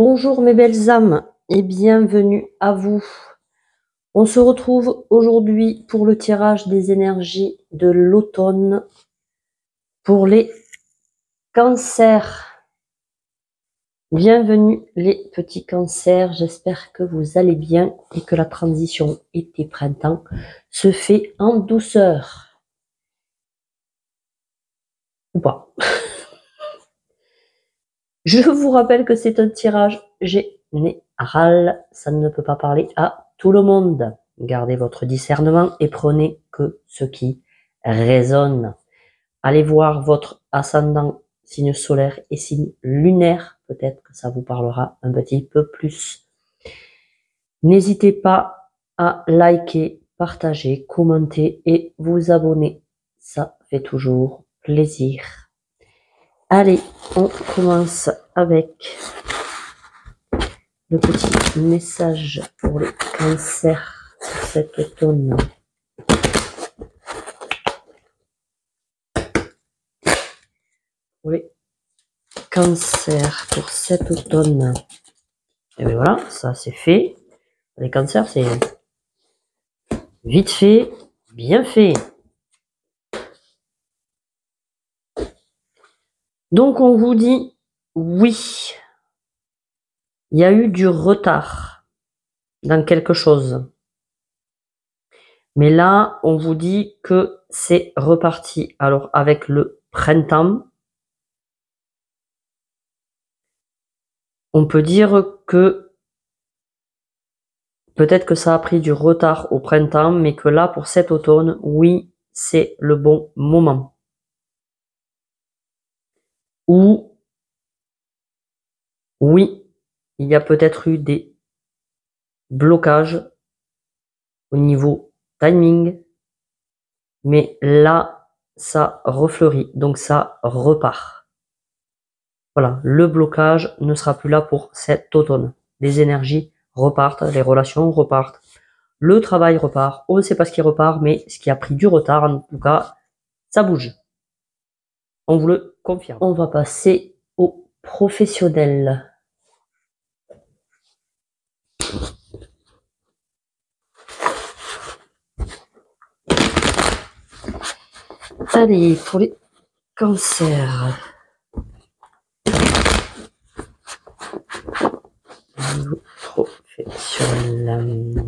Bonjour mes belles âmes et bienvenue à vous. On se retrouve aujourd'hui pour le tirage des énergies de l'automne pour les cancers. Bienvenue les petits cancers, j'espère que vous allez bien et que la transition été-printemps se fait en douceur. Ou pas. Je vous rappelle que c'est un tirage général, ça ne peut pas parler à tout le monde. Gardez votre discernement et prenez que ce qui résonne. Allez voir votre ascendant, signe solaire et signe lunaire. Peut-être que ça vous parlera un petit peu plus. N'hésitez pas à liker, partager, commenter et vous abonner. Ça fait toujours plaisir. Allez, on commence avec le petit message pour les cancers cet automne. Pour les cancers pour cet automne. Et bien voilà, ça c'est fait. Les cancers, c'est vite fait, bien fait. Donc on vous dit oui. Il y a eu du retard dans quelque chose. Mais là, on vous dit que c'est reparti. Alors avec le printemps, on peut dire que peut-être que ça a pris du retard au printemps, mais que là, pour cet automne, oui, c'est le bon moment. Ou, oui, il y a peut-être eu des blocages au niveau timing, mais là, ça refleurit, donc ça repart. Voilà, le blocage ne sera plus là pour cet automne. Les énergies repartent, les relations repartent, le travail repart, on ne sait pas ce qui repart, mais ce qui a pris du retard, en tout cas, ça bouge. On vous le confirme. On va passer aux professionnels. Allez, pour les cancers. Professionnel.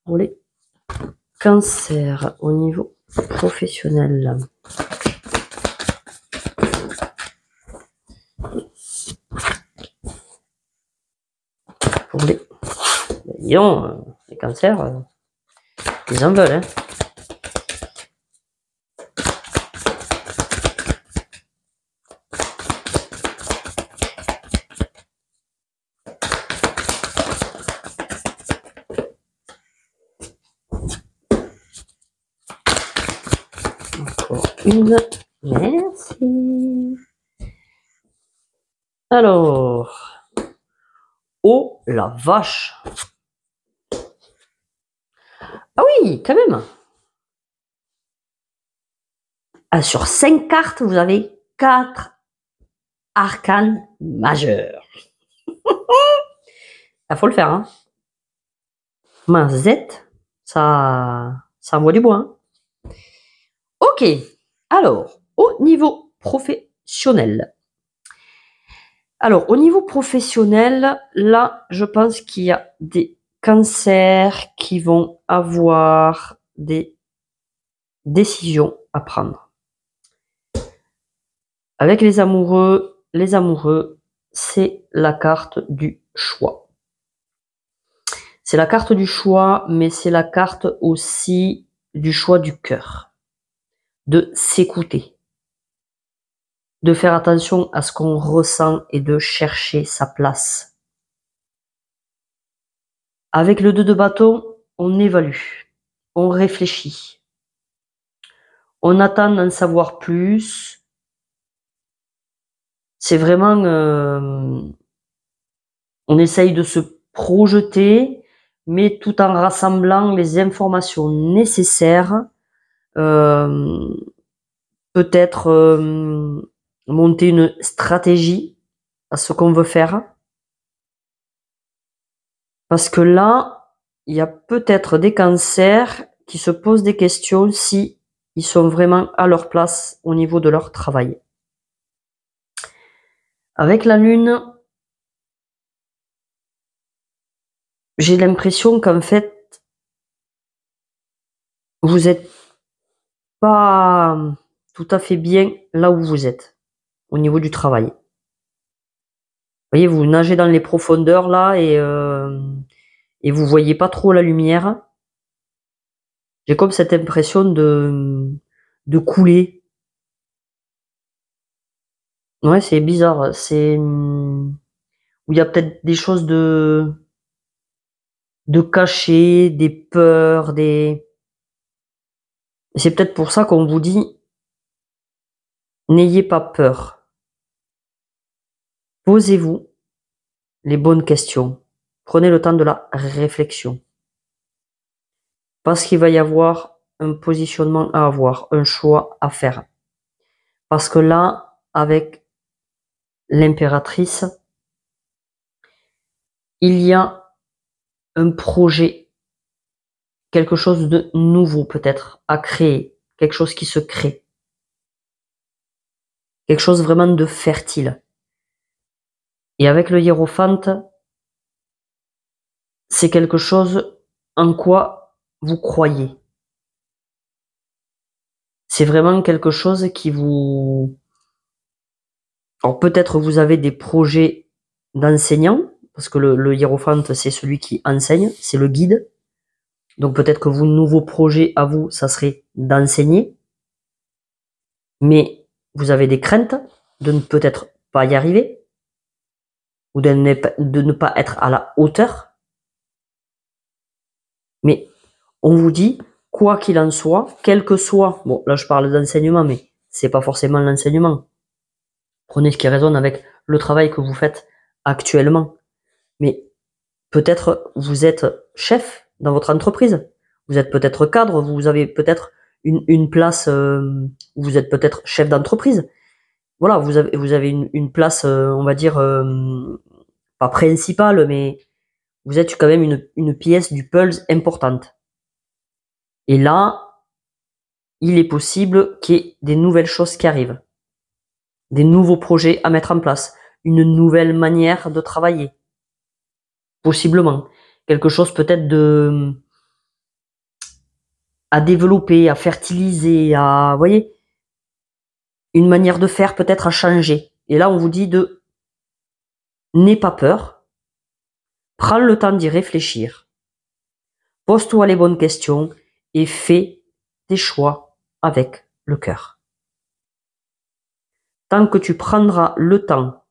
Pour les cancers au niveau professionnel. Pour les les cancers, ils en veulent, hein. Encore une. Merci. Alors. Oh la vache! Ah oui, quand même! Ah, sur 5 cartes, vous avez 4 arcanes majeurs. Il faut le faire, hein. Mince, Z, ça envoie du bois, hein. Ok, alors, au niveau professionnel. Alors, au niveau professionnel, là, je pense qu'il y a des cancers qui vont avoir des décisions à prendre. Avec les amoureux, c'est la carte du choix. C'est la carte du choix, mais c'est la carte aussi du choix du cœur. De s'écouter. De faire attention à ce qu'on ressent et de chercher sa place. Avec le 2 de bâton, on évalue, on réfléchit. On attend d'en savoir plus. C'est vraiment... on essaye de se projeter, mais tout en rassemblant les informations nécessaires peut-être monter une stratégie à ce qu'on veut faire. Parce que là, il y a peut-être des cancers qui se posent des questions si ils sont vraiment à leur place au niveau de leur travail. Avec la Lune, j'ai l'impression qu'en fait, vous êtes pas tout à fait bien là où vous êtes, au niveau du travail. Vous voyez, vous nagez dans les profondeurs là et vous voyez pas trop la lumière. J'ai comme cette impression de couler. Ouais, c'est bizarre. C'est où il y a peut-être des choses de cachées, des peurs, des. C'est peut-être pour ça qu'on vous dit n'ayez pas peur. Posez-vous les bonnes questions. Prenez le temps de la réflexion. Parce qu'il va y avoir un positionnement à avoir, un choix à faire. Parce que là, avec l'impératrice, il y a un projet, quelque chose de nouveau peut-être à créer, quelque chose qui se crée, quelque chose vraiment de fertile. Et avec le hiérophante, c'est quelque chose en quoi vous croyez. C'est vraiment quelque chose qui vous... Alors peut-être vous avez des projets d'enseignants, parce que le hiérophante, c'est celui qui enseigne, c'est le guide. Donc peut-être que vos nouveaux projets à vous, ça serait d'enseigner. Mais vous avez des craintes de ne peut-être pas y arriver, ou de ne pas être à la hauteur. Mais on vous dit, quoi qu'il en soit, quel que soit, bon là je parle d'enseignement, mais c'est pas forcément l'enseignement. Prenez ce qui résonne avec le travail que vous faites actuellement. Mais peut-être vous êtes chef dans votre entreprise. Vous êtes peut-être cadre, vous avez peut-être une place où vous êtes peut-être chef d'entreprise. Voilà, vous avez une place, on va dire, pas principale, mais vous êtes quand même une pièce du puzzle importante. Et là, il est possible qu'il y ait des nouvelles choses qui arrivent, des nouveaux projets à mettre en place, une nouvelle manière de travailler, possiblement. Quelque chose peut-être à développer, à fertiliser, vous voyez, une manière de faire peut-être à changer. Et là, on vous dit de n'aie pas peur, prends le temps d'y réfléchir, pose-toi les bonnes questions et fais des choix avec le cœur. Tant que tu prendras le temps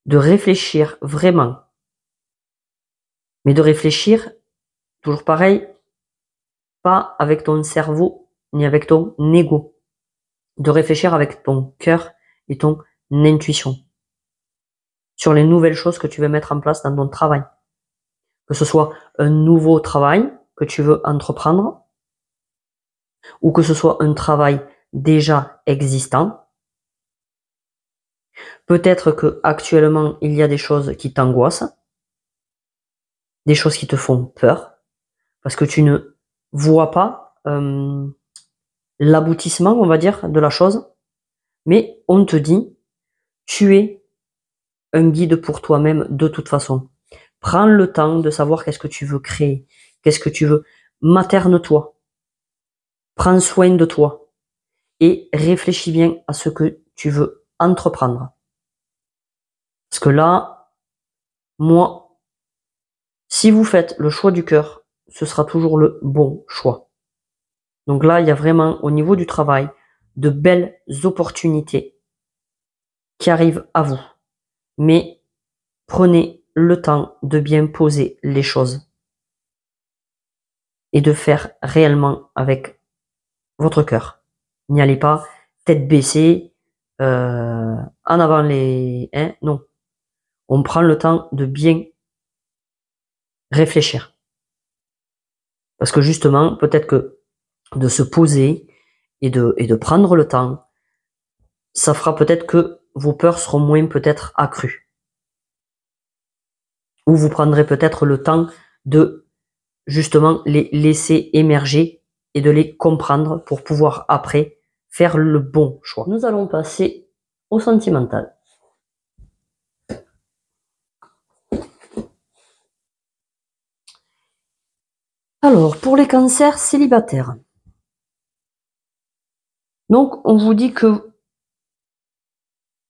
de réfléchir vraiment, mais de réfléchir, toujours pareil, pas avec ton cerveau ni avec ton ego, de réfléchir avec ton cœur et ton intuition sur les nouvelles choses que tu veux mettre en place dans ton travail. Que ce soit un nouveau travail que tu veux entreprendre, ou que ce soit un travail déjà existant. Peut-être que actuellement il y a des choses qui t'angoissent, des choses qui te font peur, parce que tu ne vois pas l'aboutissement, on va dire, de la chose, mais on te dit, tu es un guide pour toi-même de toute façon. Prends le temps de savoir qu'est-ce que tu veux créer, qu'est-ce que tu veux. Materne-toi, prends soin de toi et réfléchis bien à ce que tu veux entreprendre. Parce que là, moi, si vous faites le choix du cœur, ce sera toujours le bon choix. Donc là, il y a vraiment, au niveau du travail, de belles opportunités qui arrivent à vous. Mais prenez le temps de bien poser les choses et de faire réellement avec votre cœur. N'y allez pas tête baissée, en avant les... non. On prend le temps de bien réfléchir. Parce que justement, peut-être que de se poser et de prendre le temps, ça fera peut-être que vos peurs seront moins peut-être accrues. Ou vous prendrez peut-être le temps de justement les laisser émerger et de les comprendre pour pouvoir après faire le bon choix. Nous allons passer au sentimental. Alors, pour les cancers célibataires. Donc, on vous dit que,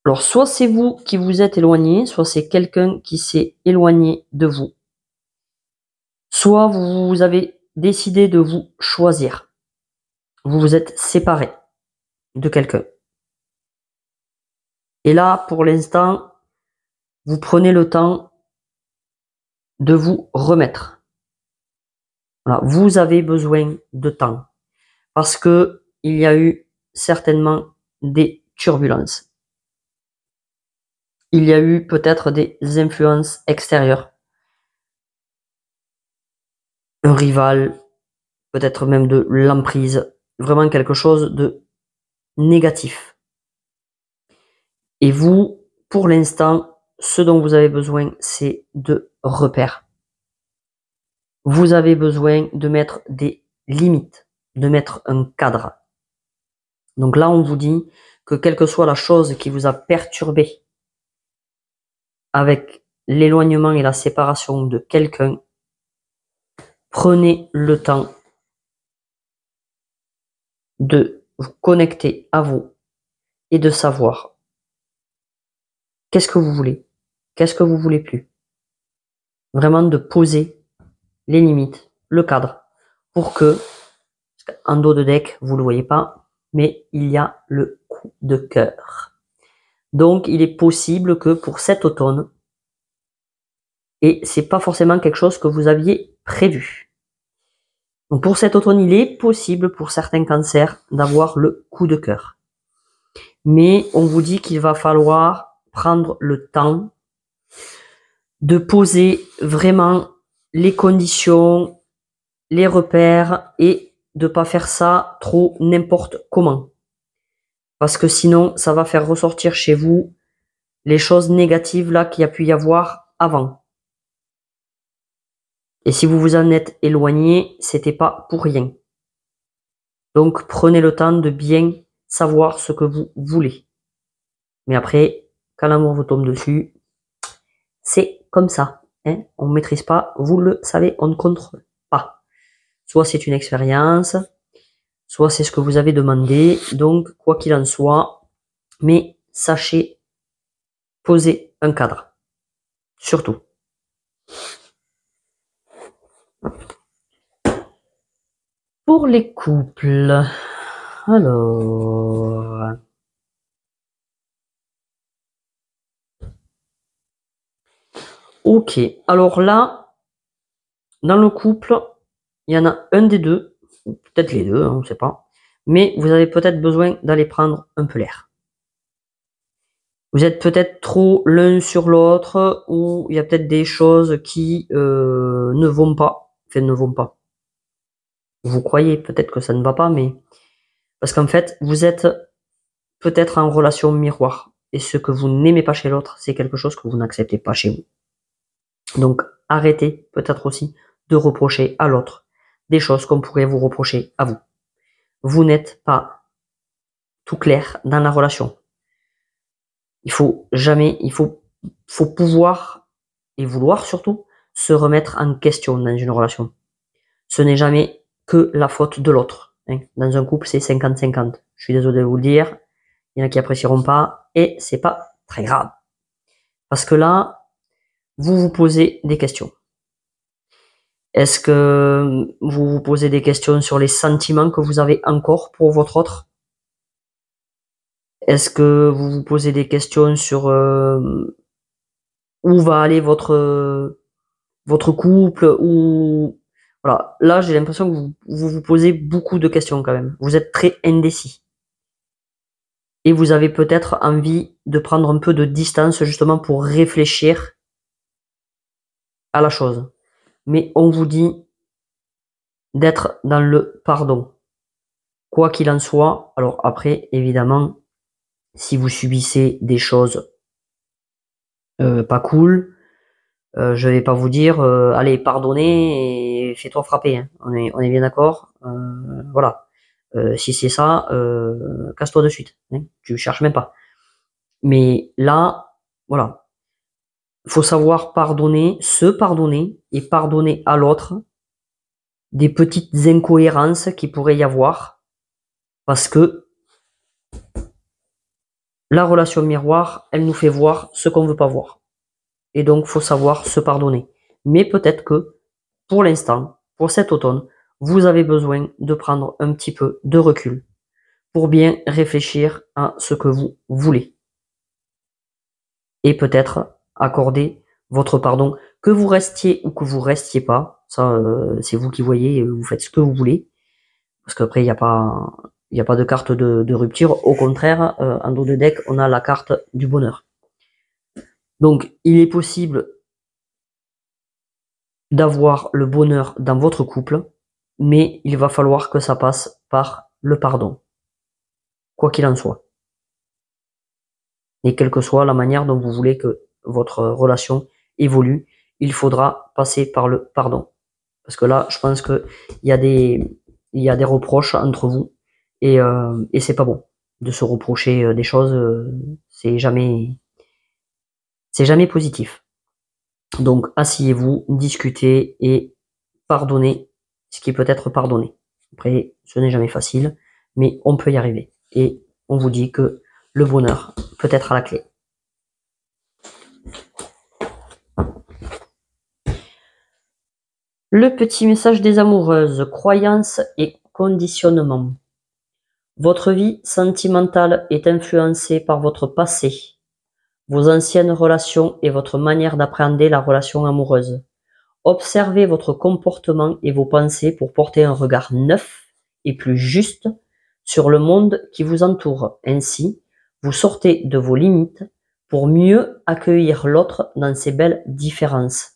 alors, soit c'est vous qui vous êtes éloigné, soit c'est quelqu'un qui s'est éloigné de vous. Soit vous avez décidé de vous choisir. Vous vous êtes séparé de quelqu'un. Et là, pour l'instant, vous prenez le temps de vous remettre. Voilà, vous avez besoin de temps parce que il y a eu certainement des turbulences. Il y a eu peut-être des influences extérieures. Un rival, peut-être même de l'emprise, vraiment quelque chose de négatif. Et vous, pour l'instant, ce dont vous avez besoin, c'est de repères. Vous avez besoin de mettre des limites, de mettre un cadre. Donc là, on vous dit que quelle que soit la chose qui vous a perturbé avec l'éloignement et la séparation de quelqu'un, prenez le temps de vous connecter à vous et de savoir qu'est-ce que vous voulez, qu'est-ce que vous voulez plus. Vraiment de poser les limites, le cadre, pour que, en dos de deck, vous le voyez pas, mais il y a le coup de cœur. Donc, il est possible que pour cet automne, et c'est pas forcément quelque chose que vous aviez prévu. Donc, pour cet automne, il est possible pour certains cancers d'avoir le coup de cœur. Mais on vous dit qu'il va falloir prendre le temps de poser vraiment les conditions, les repères et de pas faire ça trop n'importe comment. Parce que sinon, ça va faire ressortir chez vous les choses négatives là qu'il y a pu y avoir avant. Et si vous vous en êtes éloigné, c'était pas pour rien. Donc prenez le temps de bien savoir ce que vous voulez. Mais après, quand l'amour vous tombe dessus, c'est comme ça. Hein, on ne maîtrise pas, vous le savez, on ne contrôle pas. Soit c'est une expérience, soit c'est ce que vous avez demandé. Donc, quoi qu'il en soit, mais sachez poser un cadre. Surtout. Pour les couples, alors... Ok, alors là, dans le couple, il y en a un des deux, ou peut-être les deux, on ne sait pas, mais vous avez peut-être besoin d'aller prendre un peu l'air. Vous êtes peut-être trop l'un sur l'autre, ou il y a peut-être des choses qui ne vont pas, enfin ne vont pas. Vous croyez peut-être que ça ne va pas, mais parce qu'en fait, vous êtes peut-être en relation miroir. Et ce que vous n'aimez pas chez l'autre, c'est quelque chose que vous n'acceptez pas chez vous. Donc, arrêtez peut-être aussi de reprocher à l'autre des choses qu'on pourrait vous reprocher à vous. Vous n'êtes pas tout clair dans la relation. Il faut jamais, faut pouvoir et vouloir surtout se remettre en question dans une relation. Ce n'est jamais que la faute de l'autre. Hein. Dans un couple, c'est 50-50. Je suis désolé de vous le dire. Il y en a qui apprécieront pas et c'est pas très grave. Parce que là, vous vous posez des questions. Est-ce que vous vous posez des questions sur les sentiments que vous avez encore pour votre autre? Est-ce que vous vous posez des questions sur où va aller votre couple ou voilà. Là, j'ai l'impression que vous posez beaucoup de questions quand même. Vous êtes très indécis. Et vous avez peut-être envie de prendre un peu de distance justement pour réfléchir à la chose. Mais on vous dit d'être dans le pardon. Quoi qu'il en soit, alors après, évidemment, si vous subissez des choses pas cool, je vais pas vous dire allez pardonnez et fais-toi frapper. Hein. On est bien d'accord. Voilà. Si c'est ça, casse-toi de suite. Hein. Tu cherches même pas. Mais là, voilà, faut savoir pardonner, se pardonner et pardonner à l'autre des petites incohérences qui pourrait y avoir, parce que la relation miroir, elle nous fait voir ce qu'on veut pas voir. Et donc, faut savoir se pardonner. Mais peut-être que, pour l'instant, pour cet automne, vous avez besoin de prendre un petit peu de recul pour bien réfléchir à ce que vous voulez. Et peut-être accorder votre pardon, que vous restiez ou que vous restiez pas. Ça, c'est vous qui voyez, vous faites ce que vous voulez. Parce qu'après, il n'y a pas de carte de rupture. Au contraire, en dos de deck, on a la carte du bonheur. Donc, il est possible d'avoir le bonheur dans votre couple, mais il va falloir que ça passe par le pardon, quoi qu'il en soit. Et quelle que soit la manière dont vous voulez que votre relation évolue, il faudra passer par le pardon. Parce que là, je pense que il y a des reproches entre vous et c'est pas bon de se reprocher des choses. C'est jamais positif. Donc, asseyez-vous, discutez et pardonnez ce qui peut être pardonné. Après, ce n'est jamais facile, mais on peut y arriver. Et on vous dit que le bonheur peut être à la clé. Le petit message des amoureuses, croyances et conditionnements. Votre vie sentimentale est influencée par votre passé, vos anciennes relations et votre manière d'appréhender la relation amoureuse. Observez votre comportement et vos pensées pour porter un regard neuf et plus juste sur le monde qui vous entoure. Ainsi, vous sortez de vos limites pour mieux accueillir l'autre dans ses belles différences.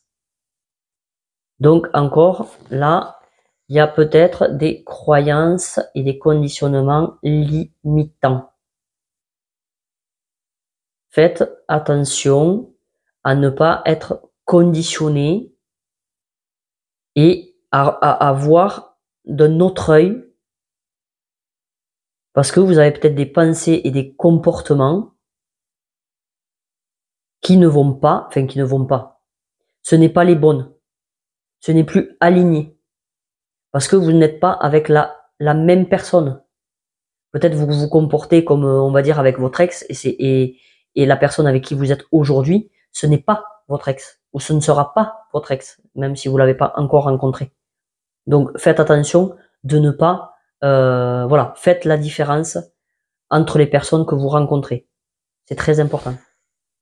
Donc encore, là, il y a peut-être des croyances et des conditionnements limitants. Faites attention à ne pas être conditionné et à voir d'un autre œil, parce que vous avez peut-être des pensées et des comportements qui ne vont pas. Ce n'est pas les bonnes. Ce n'est plus aligné. Parce que vous n'êtes pas avec la même personne. Peut-être vous vous comportez comme, on va dire, avec votre ex et la personne avec qui vous êtes aujourd'hui, ce n'est pas votre ex. Ou ce ne sera pas votre ex, même si vous l'avez pas encore rencontré. Donc, faites attention de ne pas, faites la différence entre les personnes que vous rencontrez. C'est très important.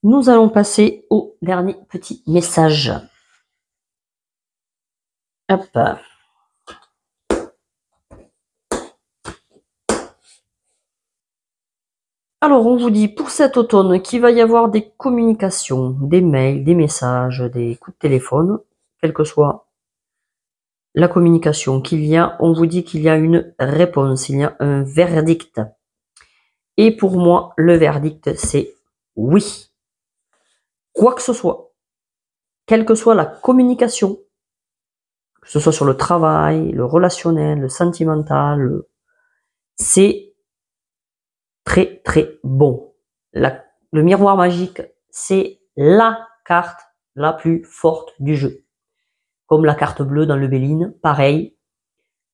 Nous allons passer au dernier petit message. Hop. Alors, on vous dit pour cet automne qu'il va y avoir des communications, des mails, des messages, des coups de téléphone, quelle que soit la communication qu'il y a, on vous dit qu'il y a une réponse, il y a un verdict. Et pour moi, le verdict, c'est oui. Quoi que ce soit, quelle que soit la communication, que ce soit sur le travail, le relationnel, le sentimental, c'est très très bon. Le miroir magique, c'est la carte la plus forte du jeu. Comme la carte bleue dans le Béline, pareil.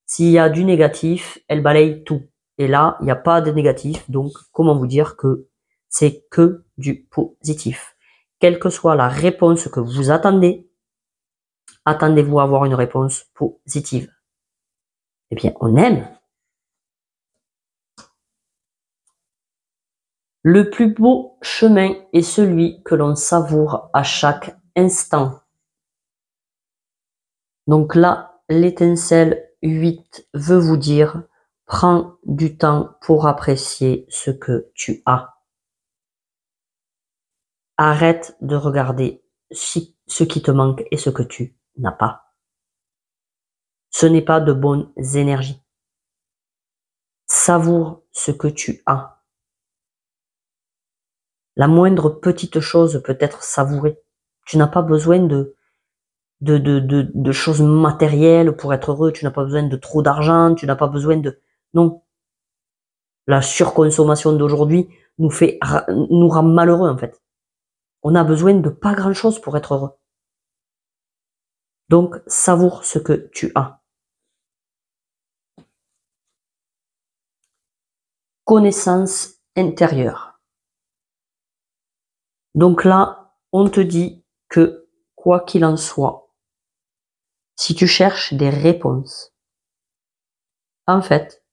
S'il y a du négatif, elle balaye tout. Et là, il n'y a pas de négatif, donc comment vous dire que c'est que du positif. Quelle que soit la réponse que vous attendez, attendez-vous à avoir une réponse positive. Eh bien, on aime. Le plus beau chemin est celui que l'on savoure à chaque instant. Donc là, l'étincelle 8 veut vous dire, prends du temps pour apprécier ce que tu as. Arrête de regarder ce qui te manque et ce que tu n'as pas. Ce n'est pas de bonnes énergies. Savoure ce que tu as. La moindre petite chose peut être savourée. Tu n'as pas besoin de choses matérielles pour être heureux. Tu n'as pas besoin de trop d'argent. Tu n'as pas besoin de... Non. La surconsommation d'aujourd'hui nous rend malheureux, en fait. On a besoin de pas grand chose pour être heureux. Donc, savoure ce que tu as. Connaissance intérieure. Donc là, on te dit que, quoi qu'il en soit, si tu cherches des réponses, en fait,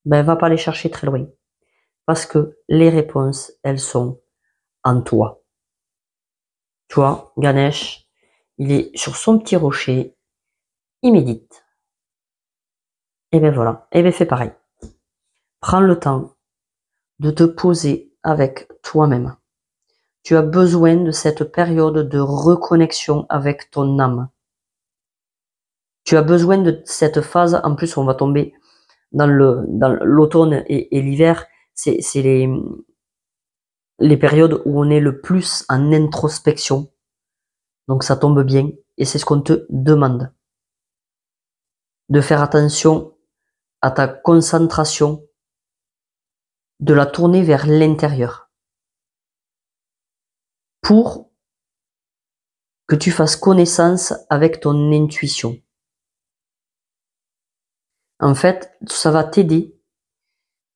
va pas les chercher très loin. Parce que les réponses, elles sont en toi. Tu vois, Ganesh, il est sur son petit rocher, il médite. Et ben voilà, et ben fais pareil. Prends le temps de te poser avec toi-même. Tu as besoin de cette période de reconnexion avec ton âme. Tu as besoin de cette phase, en plus on va tomber dans l'automne et l'hiver, c'est les périodes où on est le plus en introspection. Donc ça tombe bien et c'est ce qu'on te demande. De faire attention à ta concentration, de la tourner vers l'intérieur. Pour que tu fasses connaissance avec ton intuition. En fait, ça va t'aider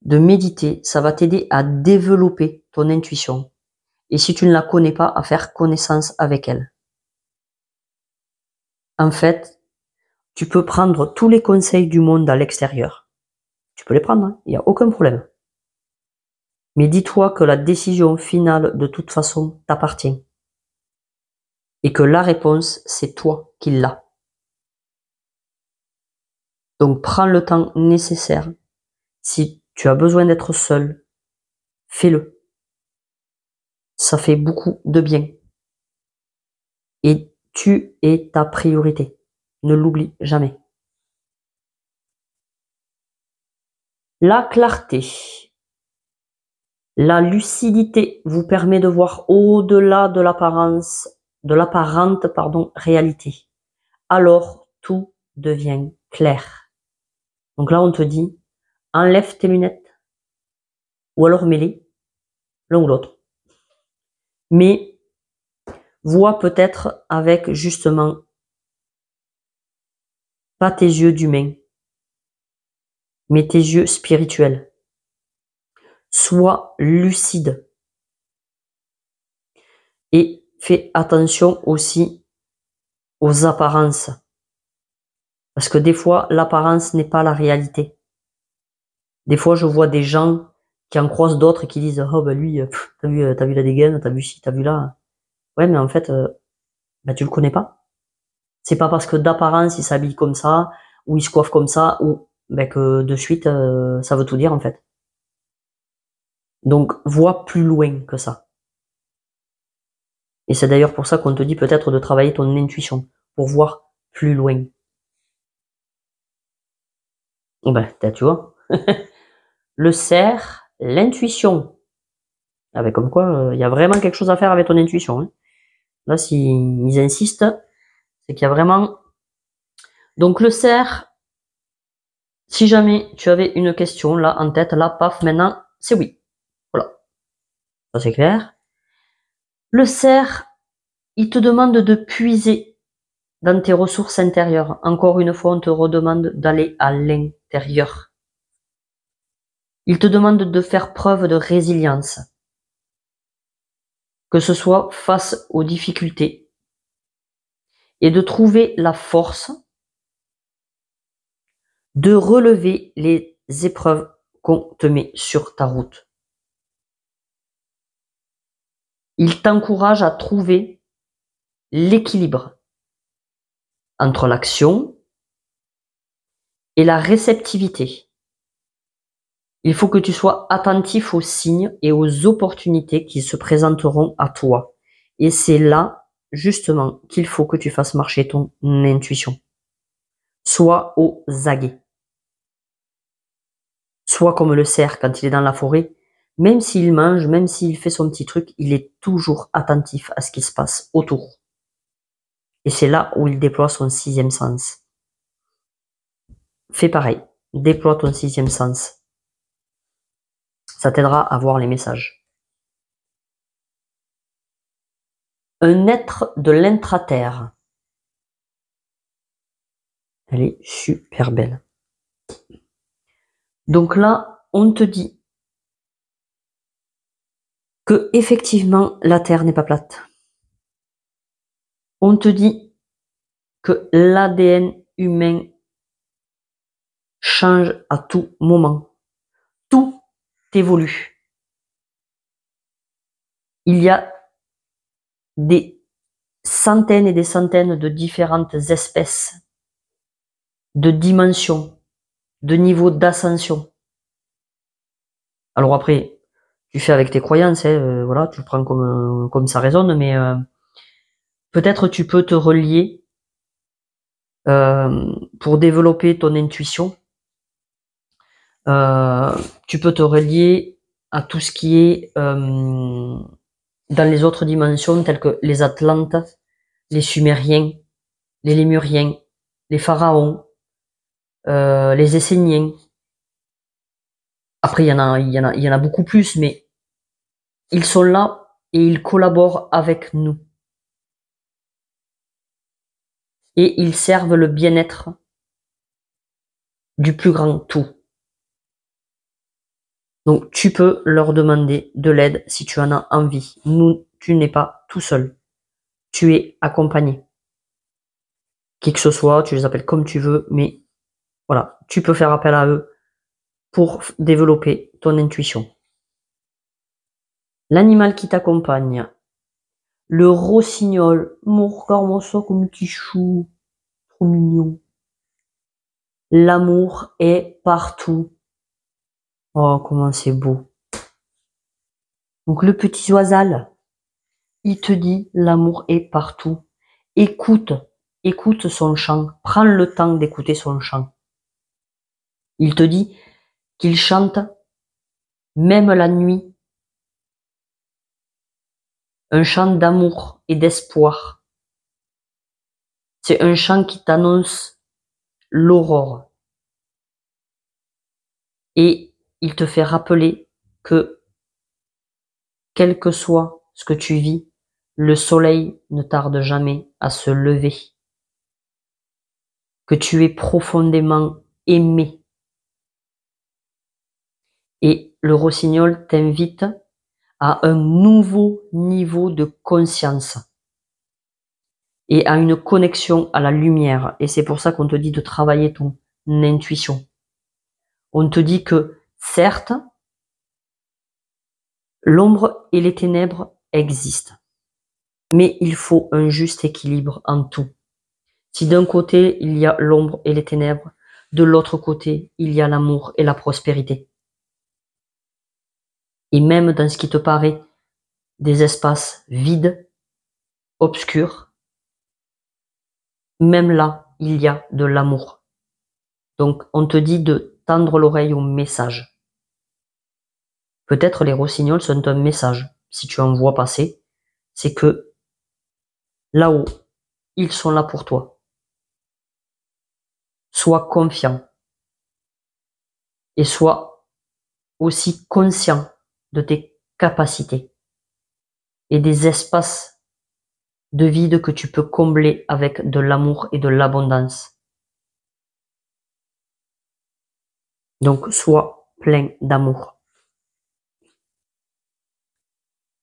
de méditer, ça va t'aider à développer ton intuition. Et si tu ne la connais pas, à faire connaissance avec elle. En fait, tu peux prendre tous les conseils du monde à l'extérieur. Tu peux les prendre, hein, il n'y a aucun problème. Mais dis-toi que la décision finale, de toute façon, t'appartient. Et que la réponse, c'est toi qui l'as. Donc prends le temps nécessaire. Si tu as besoin d'être seul, fais-le. Ça fait beaucoup de bien. Et tu es ta priorité. Ne l'oublie jamais. La clarté, la lucidité vous permet de voir au-delà de l'apparente, réalité. Alors, tout devient clair. Donc là, on te dit, enlève tes lunettes. Ou alors mets-les, l'un ou l'autre. Mais, vois peut-être avec justement, pas tes yeux d'humain, mais tes yeux spirituels. Sois lucide. Et fais attention aussi aux apparences. Parce que des fois, l'apparence n'est pas la réalité. Des fois, je vois des gens qui en croisent d'autres et qui disent « Oh bah lui, t'as vu la dégaine, t'as vu ci, t'as vu là. » Ouais, mais en fait, tu le connais pas. C'est pas parce que d'apparence il s'habille comme ça, ou il se coiffe comme ça, ou que de suite, ça veut tout dire en fait. Donc, vois plus loin que ça. Et c'est d'ailleurs pour ça qu'on te dit peut-être de travailler ton intuition, pour voir plus loin. Tu vois. Le cerf, l'intuition. Comme quoi, il y a vraiment quelque chose à faire avec ton intuition. Hein. Là, s'ils insistent, c'est qu'il y a vraiment... Donc le cerf, si jamais tu avais une question là en tête, là, paf, maintenant, c'est oui. Voilà. Ça c'est clair. Le cerf, il te demande de puiser dans tes ressources intérieures. Encore une fois, on te redemande d'aller à l'intérieur. Il te demande de faire preuve de résilience. Que ce soit face aux difficultés. Et de trouver la force de relever les épreuves qu'on te met sur ta route. Il t'encourage à trouver l'équilibre entre l'action et la réceptivité. Il faut que tu sois attentif aux signes et aux opportunités qui se présenteront à toi. Et c'est là, justement, qu'il faut que tu fasses marcher ton intuition. Sois aux aguets. Soit comme le cerf quand il est dans la forêt, même s'il mange, même s'il fait son petit truc, il est toujours attentif à ce qui se passe autour. Et c'est là où il déploie son 6e sens. Fais pareil, déploie ton 6e sens. Ça t'aidera à voir les messages. Un être de l'intraterre. Elle est super belle. Donc là, on te dit que effectivement la Terre n'est pas plate. On te dit que l'ADN humain change à tout moment. Tout évolue. Il y a des centaines et des centaines de différentes espèces, de dimensions, de niveaux d'ascension. Alors après, tu fais avec tes croyances, voilà, tu le prends comme ça résonne, mais peut-être tu peux te relier pour développer ton intuition. Tu peux te relier à tout ce qui est dans les autres dimensions, telles que les Atlantes, les Sumériens, les Lémuriens, les Pharaons, les Esséniens. Après, il y en a beaucoup plus, mais ils sont là et ils collaborent avec nous. Et ils servent le bien-être du plus grand tout. Donc, tu peux leur demander de l'aide si tu en as envie. Tu n'es pas tout seul. Tu es accompagné. Qui que ce soit, tu les appelles comme tu veux, mais voilà, tu peux faire appel à eux pour développer ton intuition. L'animal qui t'accompagne, le rossignol. Regarde-moi ça comme petit chou. Trop mignon. L'amour est partout. Oh, comment c'est beau. Donc le petit oisal, il te dit l'amour est partout. Écoute son chant. Prends le temps d'écouter son chant. Il te dit qu'il chante même la nuit. Un chant d'amour et d'espoir. C'est un chant qui t'annonce l'aurore. Et il te fait rappeler que, quel que soit ce que tu vis, le soleil ne tarde jamais à se lever. Que tu es profondément aimé. Et le rossignol t'invite à un nouveau niveau de conscience et à une connexion à la lumière. Et c'est pour ça qu'on te dit de travailler ton intuition. On te dit que, certes, l'ombre et les ténèbres existent, mais il faut un juste équilibre en tout. Si d'un côté il y a l'ombre et les ténèbres, de l'autre côté il y a l'amour et la prospérité. Et même dans ce qui te paraît des espaces vides, obscurs, même là, il y a de l'amour. Donc, on te dit de tendre l'oreille au message. Peut-être les rossignols sont un message. Si tu en vois passer, c'est que là-haut, ils sont là pour toi. Sois confiant et sois aussi conscient de tes capacités et des espaces de vide que tu peux combler avec de l'amour et de l'abondance. Donc, sois plein d'amour.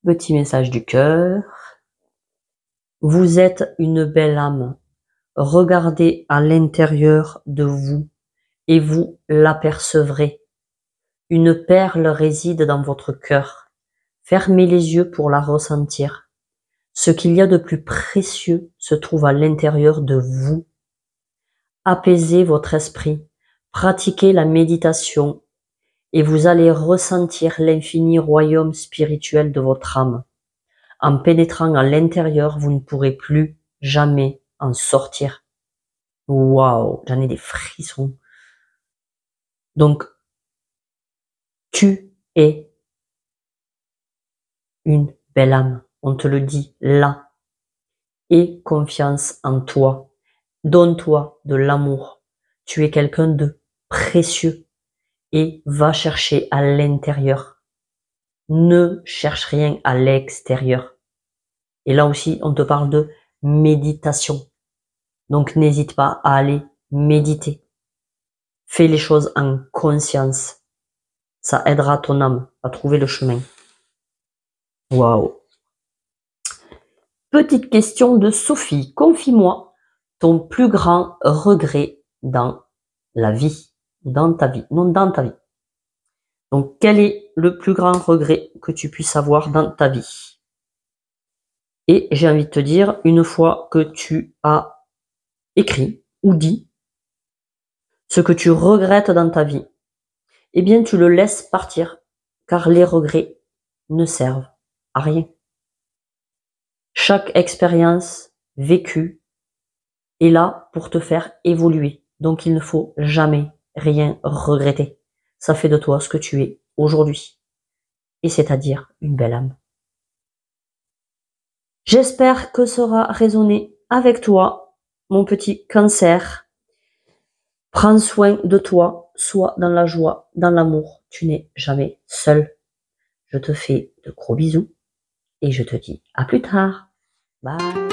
Petit message du cœur. Vous êtes une belle âme. Regardez à l'intérieur de vous et vous l'apercevrez. Une perle réside dans votre cœur. Fermez les yeux pour la ressentir. Ce qu'il y a de plus précieux se trouve à l'intérieur de vous. Apaisez votre esprit. Pratiquez la méditation et vous allez ressentir l'infini royaume spirituel de votre âme. En pénétrant à l'intérieur, vous ne pourrez plus jamais en sortir. Waouh, j'en ai des frissons. Donc, Tu es une belle âme. On te le dit là. Aie confiance en toi. Donne-toi de l'amour. Tu es quelqu'un de précieux et va chercher à l'intérieur. Ne cherche rien à l'extérieur. Et là aussi, on te parle de méditation. Donc n'hésite pas à aller méditer. Fais les choses en conscience. Ça aidera ton âme à trouver le chemin. Waouh. Petite question de Sophie. Confie-moi ton plus grand regret dans la vie. Dans ta vie. Non, dans ta vie. Donc, quel est le plus grand regret que tu puisses avoir dans ta vie? Et j'ai envie de te dire, une fois que tu as écrit ou dit ce que tu regrettes dans ta vie, eh bien, tu le laisses partir, car les regrets ne servent à rien. Chaque expérience vécue est là pour te faire évoluer. Donc, il ne faut jamais rien regretter. Ça fait de toi ce que tu es aujourd'hui. Et c'est-à-dire une belle âme. J'espère que ça aura résonné avec toi, mon petit Cancer. Prends soin de toi, sois dans la joie, dans l'amour. Tu n'es jamais seul. Je te fais de gros bisous et je te dis à plus tard. Bye.